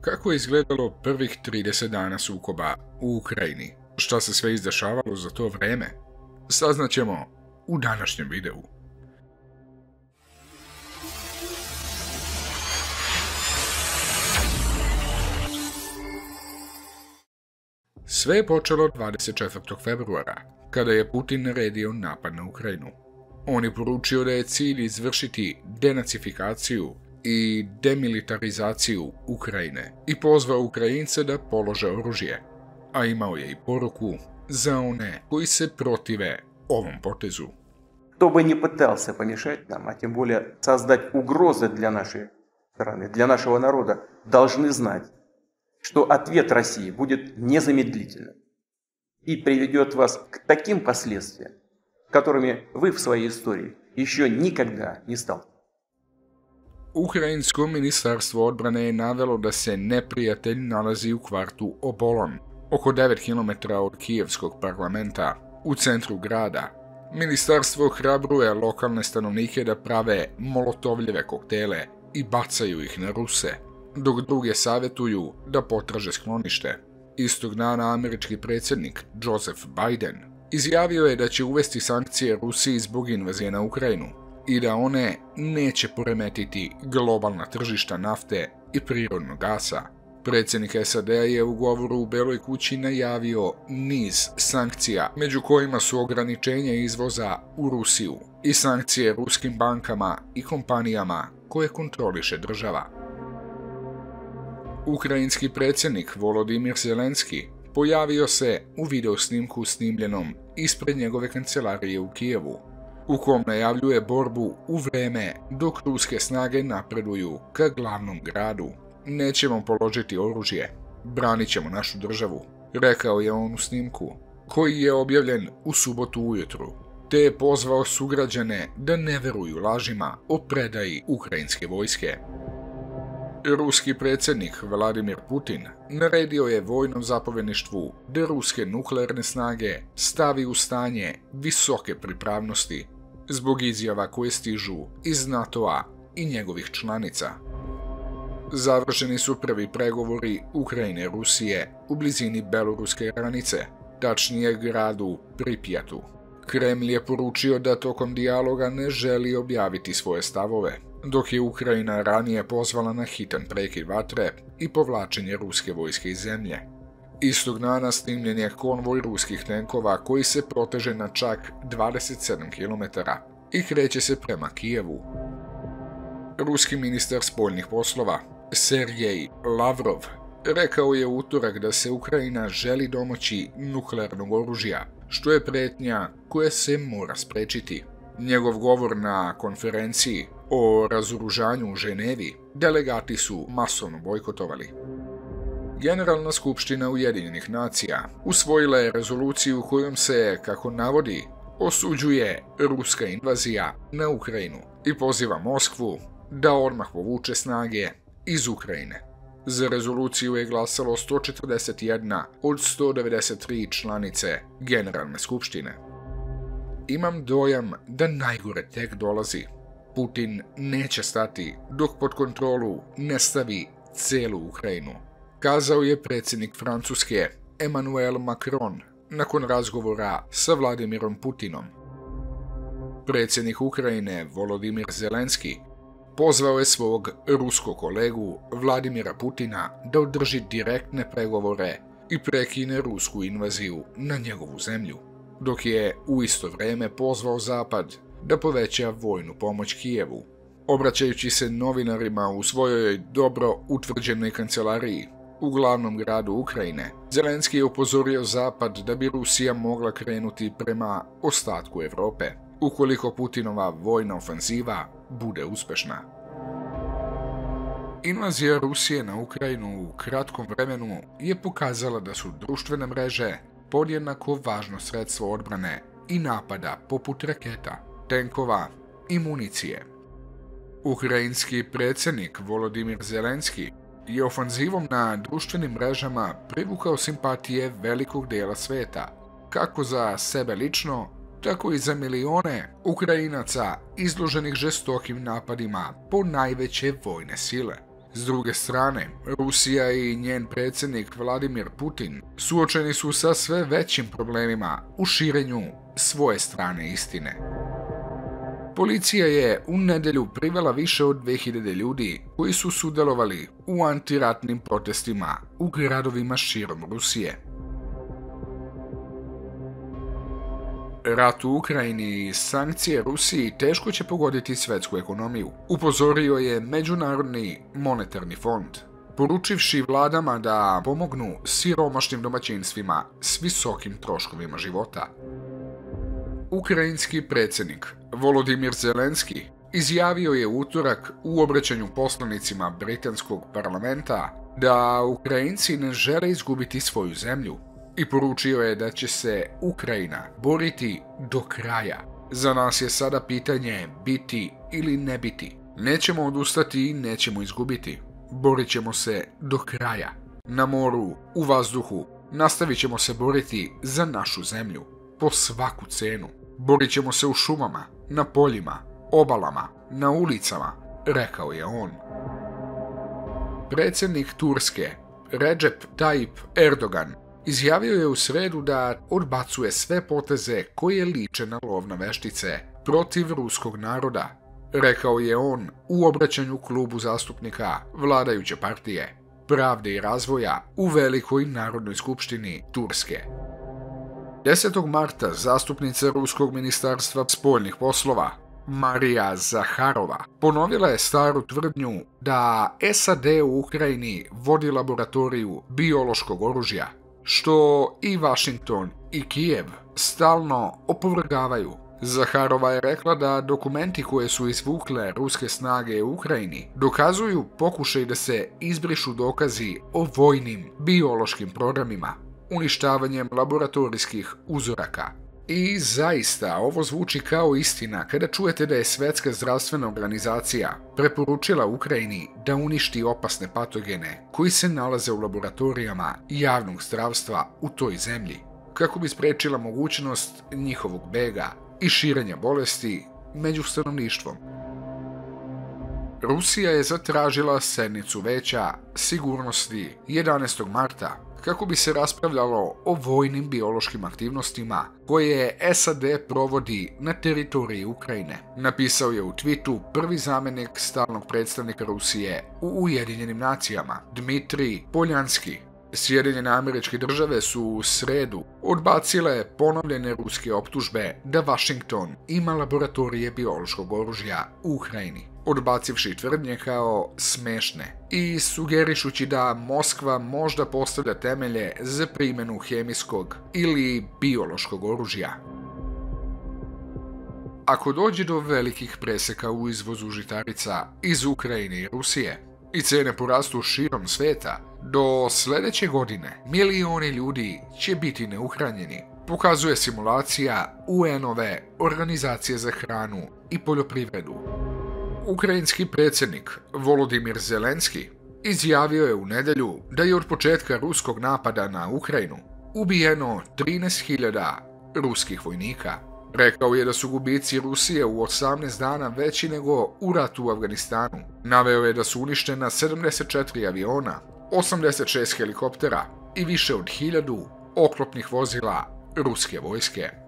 Kako je izgledalo prvih 30 dana sukoba u Ukrajini? Šta se sve izdešavalo za to vreme? Saznaćemo u današnjem videu. Sve je počelo 24. februara, kada je Putin naredio napad na Ukrajinu. On je poručio da je cilj izvršiti denacifikaciju i demilitarizaciju Ukrajine i pozvao Ukrajince da polože oružje, a imao je i poruku za one koji se protive ovom potezu. Кто бы ни пытался помешать нам, а тем более создать угрозы для нашей страны, для нашего народа, должны знать, что ответ России будет незамедлительным и приведет вас к таким последствиям, которыми вы в своей истории еще никогда не сталкивались. Ukrajinsko ministarstvo odbrane je navelo da se neprijatelj nalazi u kvartu Obolon, oko 9 km od kijevskog parlamenta, u centru grada. Ministarstvo ohrabruje lokalne stanovnike da prave molotovljeve koktele i bacaju ih na Ruse, dok druge savjetuju da potraže sklonište. Istog dana američki predsjednik Joseph Biden izjavio je da će uvesti sankcije Rusiji zbog invazije na Ukrajinu i da one neće poremetiti globalna tržišta nafte i prirodnog gasa. Predsjednik SAD-a je u govoru u Beloj kući najavio niz sankcija, među kojima su ograničenje izvoza u Rusiju i sankcije ruskim bankama i kompanijama koje kontroliše država. Ukrajinski predsjednik Volodimir Zelenski pojavio se u videosnimku snimljenom ispred njegove kancelarije u Kijevu, u kom najavljuje borbu u vreme dok ruske snage napreduju ka glavnom gradu. Nećemo položiti oružje, branit ćemo našu državu, rekao je on u snimku, koji je objavljen u subotu ujutru, te je pozvao sugrađane da ne veruju lažima o predaji ukrajinske vojske. Ruski predsjednik Vladimir Putin naredio je vojnom zapovjedništvu da ruske nuklearne snage stavi u stanje visoke pripravnosti zbog izjava koje stižu iz NATO-a i njegovih članica. Završeni su prvi pregovori Ukrajine i Rusije u blizini beloruske granice, tačnije gradu Pripjatu. Kreml je poručio da tokom dijaloga ne želi objaviti svoje stavove, dok je Ukrajina ranije pozvala na hitan prekid vatre i povlačenje ruske vojske iz zemlje. Istog dana snimljen je konvoj ruskih tenkova koji se proteže na čak 27 km i kreće se prema Kijevu. Ruski ministar spoljnih poslova Sergej Lavrov rekao je u utorak da se Ukrajina želi domoći nuklearnog oružja, što je prijetnja koja se mora sprečiti. Njegov govor na konferenciji o razoružanju u Ženevi delegati su masovno bojkotovali. Generalna skupština Ujedinjenih nacija usvojila je rezoluciju kojom se, kako navodi, osuđuje ruska invazija na Ukrajinu i poziva Moskvu da odmah povuče snage iz Ukrajine. Za rezoluciju je glasalo 141 od 193 članice Generalne skupštine. Imam dojam da najgore tek dolazi. Putin neće stati dok pod kontrolu ne stavi celu Ukrajinu, kazao je predsjednik Francuske Emmanuel Macron nakon razgovora sa Vladimirom Putinom. Predsjednik Ukrajine Volodimir Zelenski pozvao je svog ruskog kolegu Vladimira Putina da održi direktne pregovore i prekine rusku invaziju na njegovu zemlju, dok je u isto vrijeme pozvao Zapad da poveća vojnu pomoć Kijevu. Obraćajući se novinarima u svojoj dobro utvrđenoj kancelariji u glavnom gradu Ukrajine, Zelenski je upozorio Zapad da bi Rusija mogla krenuti prema ostatku Europe, ukoliko Putinova vojna ofenziva bude uspješna. Invazija Rusije na Ukrajinu u kratkom vremenu je pokazala da su društvene mreže podjednako važno sredstvo odbrane i napada poput raketa, tenkova i municije. Ukrajinski predsjednik Volodimir Zelenski je ofanzivom na društvenim mrežama privukao simpatije velikog dijela sveta, kako za sebe lično, tako i za milione Ukrajinaca izloženih žestokim napadima po najveće vojne sile. S druge strane, Rusija i njen predsjednik Vladimir Putin suočeni su sa sve većim problemima u širenju svoje strane istine. Policija je u nedjelju privela više od 2000 ljudi koji su sudjelovali u antiratnim protestima u gradovima širom Rusije. Rat u Ukrajini i sankcije Rusiji teško će pogoditi svjetsku ekonomiju, upozorio je Međunarodni monetarni fond, poručivši vladama da pomognu siromašnim domaćinstvima s visokim troškovima života. Ukrajinski predsjednik Volodimir Zelenski izjavio je u utorak u obraćanju poslanicima britanskog parlamenta da Ukrajinci ne žele izgubiti svoju zemlju i poručio je da će se Ukrajina boriti do kraja. Za nas je sada pitanje biti ili ne biti. Nećemo odustati i nećemo izgubiti. Borit ćemo se do kraja. Na moru, u vazduhu, nastavit ćemo se boriti za našu zemlju. Po svaku cenu. Borit ćemo se u šumama, na poljima, obalama, na ulicama, rekao je on. Predsjednik Turske, Recep Tayyip Erdogan, izjavio je u sredu da odbacuje sve poteze koje liče na lov na veštice protiv ruskog naroda, rekao je on u obraćanju klubu zastupnika vladajuće partije Pravde i razvoja u Velikoj narodnoj skupštini Turske. 10. marta zastupnica Ruskog ministarstva spoljnih poslova Marija Zaharova ponovila je staru tvrdnju da SAD u Ukrajini vodi laboratoriju biološkog oružja, što i Washington i Kijev stalno opovrgavaju. Zaharova je rekla da dokumenti koje su izvukle ruske snage u Ukrajini dokazuju pokušaj da se izbrišu dokazi o vojnim biološkim programima, uništavanjem laboratorijskih uzoraka. I zaista, ovo zvuči kao istina kada čujete da je Svjetska zdravstvena organizacija preporučila Ukrajini da uništi opasne patogene koji se nalaze u laboratorijama javnog zdravstva u toj zemlji, kako bi spriječila mogućnost njihovog bega i širenja bolesti među stanovništvom. Rusija je zatražila sednicu Vijeća sigurnosti 11. marta kako bi se raspravljalo o vojnim biološkim aktivnostima koje SAD provodi na teritoriji Ukrajine, napisao je u tweetu prvi zamjenik stalnog predstavnika Rusije u Ujedinjenim nacijama, Dmitrij Poljanski. Sjedinjene Američke Države su u sredu odbacile ponovljene ruske optužbe da Washington ima laboratorije biološkog oružja u Ukrajini, odbacivši tvrdnje kao smešne i sugerišući da Moskva možda postavlja temelje za primjenu hemijskog ili biološkog oružja. Ako dođe do velikih preseka u izvozu žitarica iz Ukrajine i Rusije i cene porastu širom svijeta, do sljedeće godine milioni ljudi će biti neuhranjeni, pokazuje simulacija UN-ove Organizacije za hranu i poljoprivredu. Ukrajinski predsjednik Volodimir Zelenski izjavio je u nedjelju da je od početka ruskog napada na Ukrajinu ubijeno 13.000 ruskih vojnika. Rekao je da su gubici Rusije u 18 dana veći nego u ratu u Afganistanu. Naveo je da su uništena 74 aviona, 86 helikoptera i više od 1000 oklopnih vozila ruske vojske.